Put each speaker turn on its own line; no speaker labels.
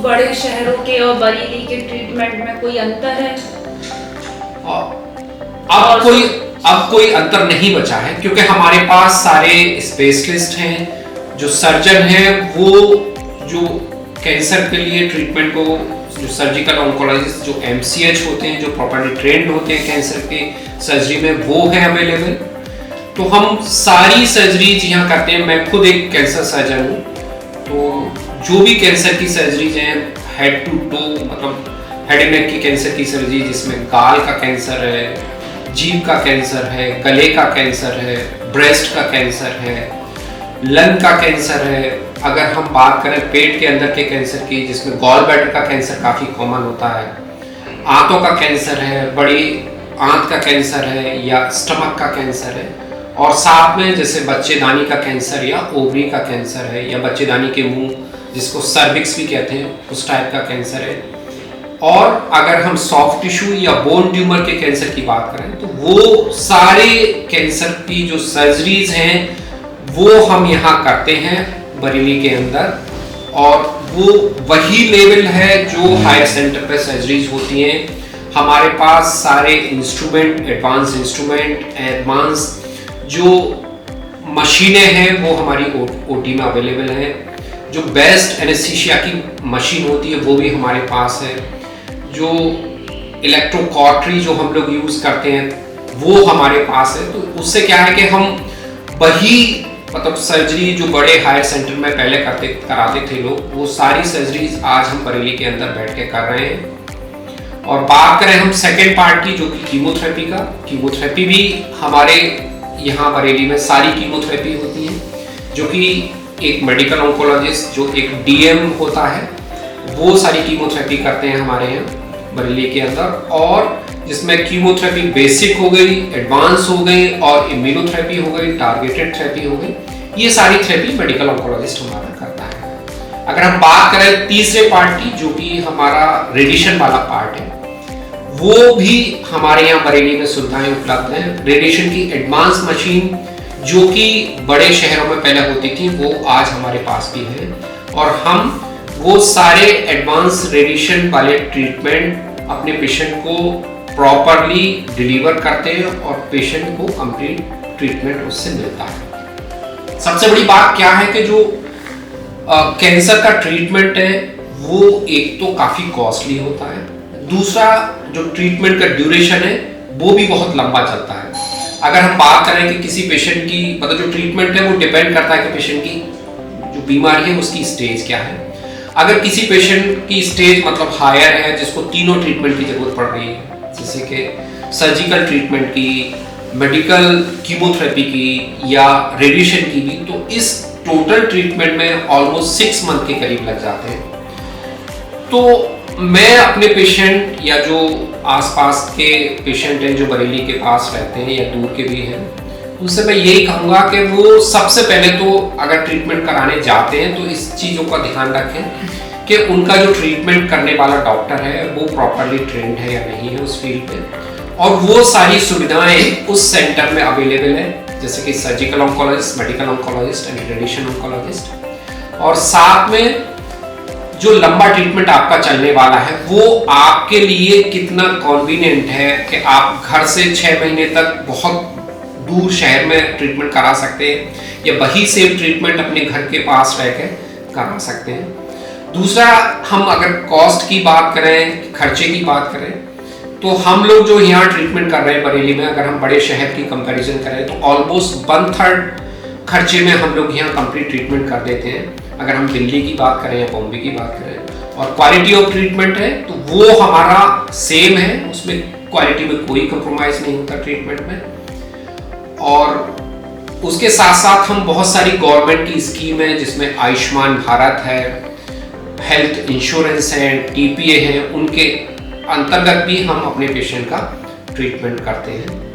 बड़े शहरों के और बरेली के ट्रीटमेंट में कोई अंतर है?
अब कोई अंतर नहीं बचा है, क्योंकि हमारे पास सारे स्पेशलिस्ट हैं, जो सर्जन हैं, वो जो कैंसर के लिए ट्रीटमेंट को, जो सर्जिकल ऑन्कोलॉजिस्ट जो MCH होते हैं, जो प्रॉपर्ली ट्रेंड होते हैं कैंसर के सर्जरी में, वो है अवेलेबल। तो हम सारी सर्जरीज यहाँ करते हैं। मैं खुद एक कैंसर सर्जन हूँ, तो जो भी कैंसर की सर्जरीज हैं, हेड टू टो, मतलब हेड एंड नेक की कैंसर की सर्जरी, जिसमें गाल का कैंसर है, जीभ का कैंसर है, गले का कैंसर है, ब्रेस्ट का कैंसर है, लंग का कैंसर है, अगर हम बात करें पेट के अंदर के कैंसर की, जिसमें गॉल ब्लैडर का कैंसर काफ़ी कॉमन होता है, आंतों का कैंसर है, बड़ी आंत का कैंसर है, या स्टमक का कैंसर है, और साथ में जैसे बच्चेदानी का कैंसर या ओवरी का कैंसर है, या बच्चेदानी के मुंह, जिसको सर्विक्स भी कहते हैं, उस टाइप का कैंसर है। और अगर हम सॉफ्ट टिश्यू या बोन ट्यूमर के कैंसर की बात करें, तो वो सारे कैंसर की जो सर्जरीज हैं वो हम यहाँ करते हैं बरेली के अंदर, और वो वही लेवल है जो हायर सेंटर पे सर्जरीज होती हैं। हमारे पास सारे इंस्ट्रूमेंट, एडवांस इंस्ट्रूमेंट, एडवांस जो मशीनें हैं वो हमारी OT में अवेलेबल हैं। जो बेस्ट एनेस्थीसिया की मशीन होती है वो भी हमारे पास है। जो इलेक्ट्रोकॉटरी जो हम लोग यूज़ करते हैं वो हमारे पास है। तो उससे क्या है कि हम वही, मतलब सर्जरी जो बड़े हायर सेंटर में पहले कराते थे लोग, वो सारी सर्जरीज आज हम बरेली के अंदर बैठ के कर रहे हैं। और बात करें हम सेकेंड पार्ट की, जो कि कीमोथेरेपी का, कीमोथेरेपी भी हमारे यहाँ बरेली में सारी कीमोथेरेपी होती है, जो कि एक मेडिकल ऑन्कोलॉजिस्ट जो एक DM होता है, वो सारी कीमोथेरेपी करते हैं हमारे यहाँ बरेली के अंदर। और जिसमें कीमोथेरेपी बेसिक हो गई, एडवांस हो गई, और इम्यूनोथेरेपी हो गई, टारगेटेड थेरेपी हो गई, ये सारी थेरेपी मेडिकल ऑन्कोलॉजिस्ट हमारा करता है। अगर हम बात करें तीसरे पार्ट की, जो कि हमारा रेडिएशन वाला पार्ट है, वो भी हमारे यहाँ बरेली में सुविधाएं उपलब्ध हैं। रेडिएशन की एडवांस मशीन जो कि बड़े शहरों में पहले होती थी, वो आज हमारे पास भी है, और हम वो सारे एडवांस रेडिएशन वाले ट्रीटमेंट अपने पेशेंट को प्रॉपरली डिलीवर करते हैं, और पेशेंट को कंप्लीट ट्रीटमेंट उससे मिलता है। सबसे बड़ी बात क्या है कि जो कैंसर का ट्रीटमेंट है वो एक तो काफ़ी कॉस्टली होता है, दूसरा जो ट्रीटमेंट का ड्यूरेशन है वो भी बहुत लंबा चलता है। अगर हम बात करें कि किसी पेशेंट की, मतलब जो ट्रीटमेंट है वो डिपेंड करता है कि पेशेंट की जो बीमारी है उसकी स्टेज क्या है। अगर किसी पेशेंट की स्टेज मतलब हायर है, जिसको तीनों ट्रीटमेंट की जरूरत पड़ रही है, जैसे कि सर्जिकल ट्रीटमेंट की, मेडिकल कीमोथेरेपी की, या रेडिएशन की भी, तो इस टोटल ट्रीटमेंट में ऑलमोस्ट 6 मंथ के करीब लग जाते हैं। तो मैं अपने पेशेंट या जो आसपास के पेशेंट हैं जो बरेली के पास रहते हैं या दूर के भी हैं, उनसे मैं यही कहूँगा कि वो सबसे पहले तो अगर ट्रीटमेंट कराने जाते हैं तो इस चीज़ों का ध्यान रखें कि उनका जो ट्रीटमेंट करने वाला डॉक्टर है वो प्रॉपरली ट्रेंड है या नहीं है उस फील्ड पे, और वो सारी सुविधाएं उस सेंटर में अवेलेबल है, जैसे कि surgical oncologist, medical oncologist and radiation oncologist. और साथ में जो लंबा ट्रीटमेंट आपका चलने वाला है वो आपके लिए कितना कन्वीनियंट है कि आप घर से 6 महीने तक बहुत दूर शहर में ट्रीटमेंट करा सकते हैं, या वही सेम ट्रीटमेंट अपने घर के पास रह के करा सकते हैं। दूसरा, हम अगर कॉस्ट की बात करें, खर्चे की बात करें, तो हम लोग जो यहाँ ट्रीटमेंट कर रहे हैं बरेली में, अगर हम बड़े शहर की कंपैरिजन करें तो ऑलमोस्ट 1/3 खर्चे में हम लोग यहाँ कंप्लीट ट्रीटमेंट कर देते हैं, अगर हम दिल्ली की बात करें या बॉम्बे की बात करें। और क्वालिटी ऑफ ट्रीटमेंट है तो वो हमारा सेम है, उसमें क्वालिटी में कोई कंप्रोमाइज नहीं होता ट्रीटमेंट में। और उसके साथ साथ हम बहुत सारी गवर्नमेंट की स्कीम है, जिसमें आयुष्मान भारत है, हेल्थ इंश्योरेंस है, TPA है, उनके अंतर्गत भी हम अपने पेशेंट का ट्रीटमेंट करते हैं।